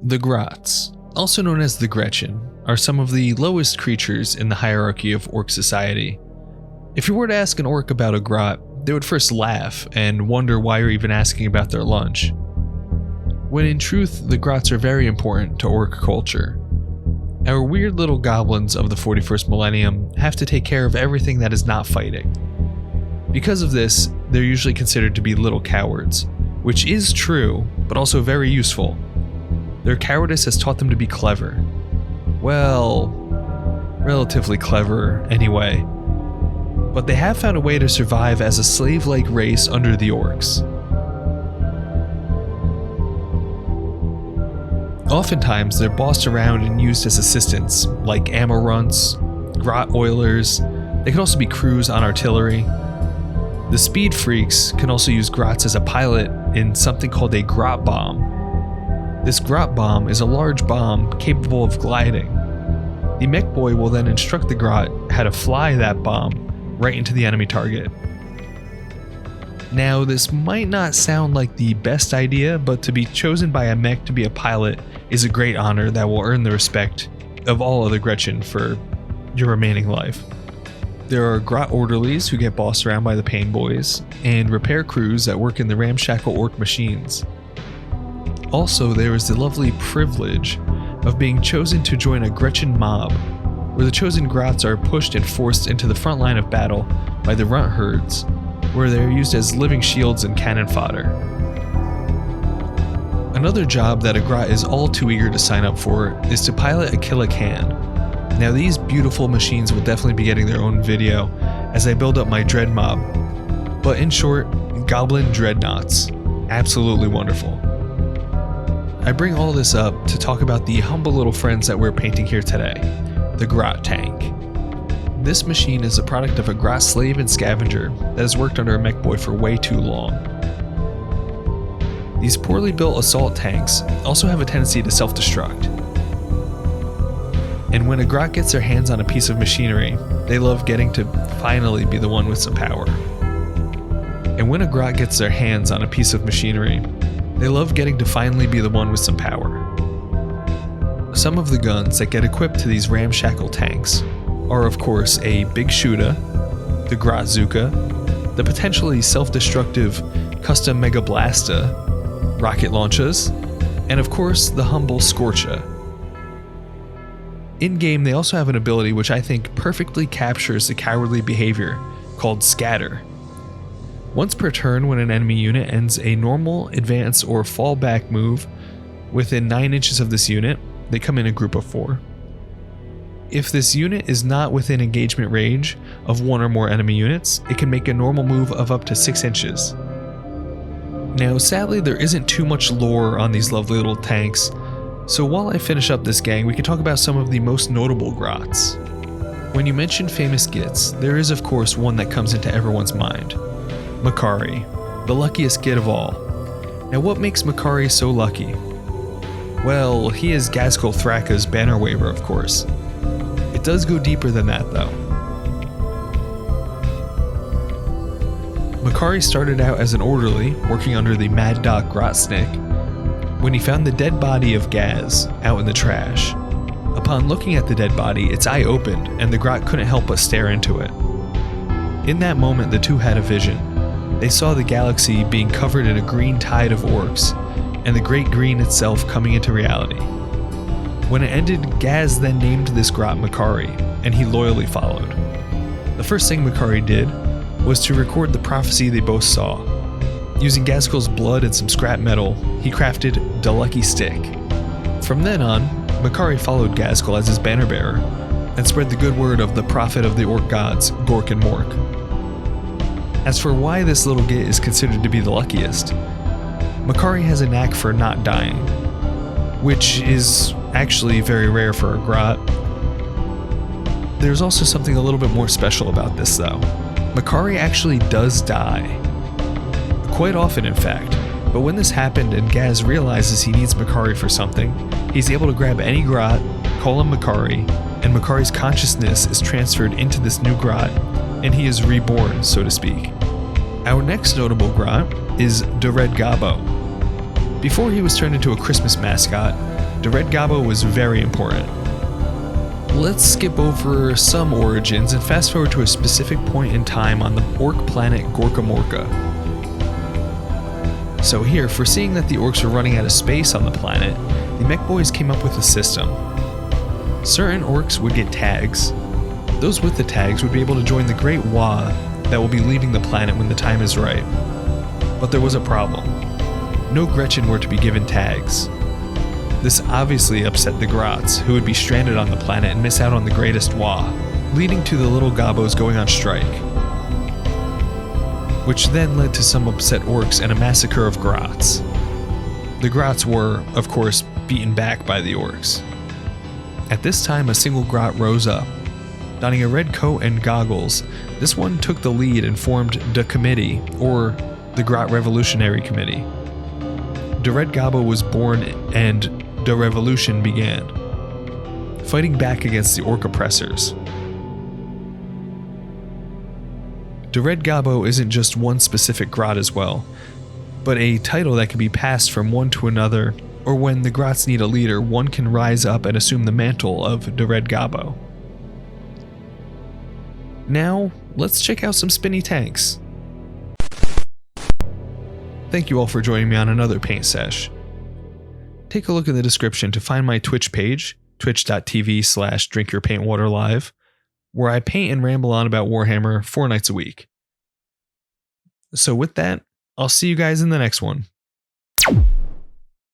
The Grots, also known as the Gretchen, are some of the lowest creatures in the hierarchy of orc society. If you were to ask an orc about a Grot, they would first laugh and wonder why you're even asking about their lunch. When in truth, the Grots are very important to orc culture. Our weird little goblins of the 41st millennium have to take care of everything that is not fighting. Because of this, they're usually considered to be little cowards, which is true, but also very useful. Their cowardice has taught them to be clever. Well, relatively clever anyway. But they have found a way to survive as a slave-like race under the orcs. Oftentimes, they're bossed around and used as assistants, like ammo runts, grot oilers. They can also be crews on artillery. The speed freaks can also use grots as a pilot in something called a grot bomb. This grot bomb is a large bomb capable of gliding. The mech boy will then instruct the grot how to fly that bomb right into the enemy target. Now, this might not sound like the best idea, but to be chosen by a mech to be a pilot is a great honor that will earn the respect of all other Gretchen for your remaining life. There are grot orderlies who get bossed around by the pain boys, and repair crews that work in the ramshackle orc machines. Also, there is the lovely privilege of being chosen to join a Gretchen mob, where the chosen grots are pushed and forced into the front line of battle by the runt herds, where they are used as living shields and cannon fodder. Another job that a grot is all too eager to sign up for is to pilot a Kill-A-Can. Now, these beautiful machines will definitely be getting their own video as I build up my dread mob, but in short, goblin dreadnoughts. Absolutely wonderful. I bring all this up to talk about the humble little friends that we're painting here today, the Grot tank. This machine is a product of a Grot slave and scavenger that has worked under a mech boy for way too long. These poorly built assault tanks also have a tendency to self-destruct. And when a Grot gets their hands on a piece of machinery, they love getting to finally be the one with some power. And when a Grot gets their hands on a piece of machinery, they love getting to finally be the one with some power. Some of the guns that get equipped to these ramshackle tanks are of course a Big Shooter, the Grotzuka, the potentially self-destructive Custom Mega Blasta, rocket launchers, and of course the humble Scorcher. In-game, they also have an ability which I think perfectly captures the cowardly behavior, called Scatter. Once per turn, when an enemy unit ends a normal, advance, or fallback move within 9 inches of this unit, they come in a group of 4. If this unit is not within engagement range of 1 or more enemy units, it can make a normal move of up to 6 inches. Now, sadly, there isn't too much lore on these lovely little tanks, so while I finish up this gang, we can talk about some of the most notable grots. When you mention famous gits, there is of course one that comes into everyone's mind. Makari, the luckiest git of all. Now, what makes Makari so lucky? Well, he is Ghazghkull Thraka's banner waver, of course. It does go deeper than that, though. Makari started out as an orderly, working under the Mad Doc Grotsnick, when he found the dead body of Gaz out in the trash. Upon looking at the dead body, its eye opened, and the Grot couldn't help but stare into it. In that moment, the two had a vision. They saw the galaxy being covered in a green tide of orcs, and the Great Green itself coming into reality. When it ended, Gaz then named this Grot Makari, and he loyally followed. The first thing Makari did was to record the prophecy they both saw. Using Ghazghkull's blood and some scrap metal, he crafted the Lucky Stick. From then on, Makari followed Ghazghkull as his banner bearer, and spread the good word of the prophet of the orc gods, Gork and Mork. As for why this little git is considered to be the luckiest, Makari has a knack for not dying, which is actually very rare for a Grot. There's also something a little bit more special about this though. Makari actually does die. Quite often in fact, but when this happened and Gaz realizes he needs Makari for something, he's able to grab any Grot, call him Makari, and Makari's consciousness is transferred into this new Grot, and he is reborn, so to speak. Our next notable Grot is the Red Gobbo. Before he was turned into a Christmas mascot, the Red Gobbo was very important. Let's skip over some origins and fast forward to a specific point in time on the orc planet Gorka Morka. So here, foreseeing that the orcs were running out of space on the planet, the mech boys came up with a system. Certain orcs would get tags. Those with the tags would be able to join the Great Wa that will be leaving the planet when the time is right. But there was a problem. No Gretchen were to be given tags. This obviously upset the Grots, who would be stranded on the planet and miss out on the greatest Wa, leading to the little Gobbos going on strike. Which then led to some upset orcs and a massacre of Grots. The Grots were, of course, beaten back by the orcs. At this time, a single Grot rose up. Donning a red coat and goggles, this one took the lead and formed the Committee, or the Grot Revolutionary Committee. The Red Gobbo was born and the revolution began, fighting back against the orc oppressors. The Red Gobbo isn't just one specific Grot as well, but a title that can be passed from one to another, or when the Grots need a leader, one can rise up and assume the mantle of the Red Gobbo. Now, let's check out some spinny tanks. Thank you all for joining me on another paint sesh. Take a look in the description to find my Twitch page, twitch.tv/drinkyourpaintwaterlive, where I paint and ramble on about Warhammer 4 nights a week. So with that, I'll see you guys in the next one.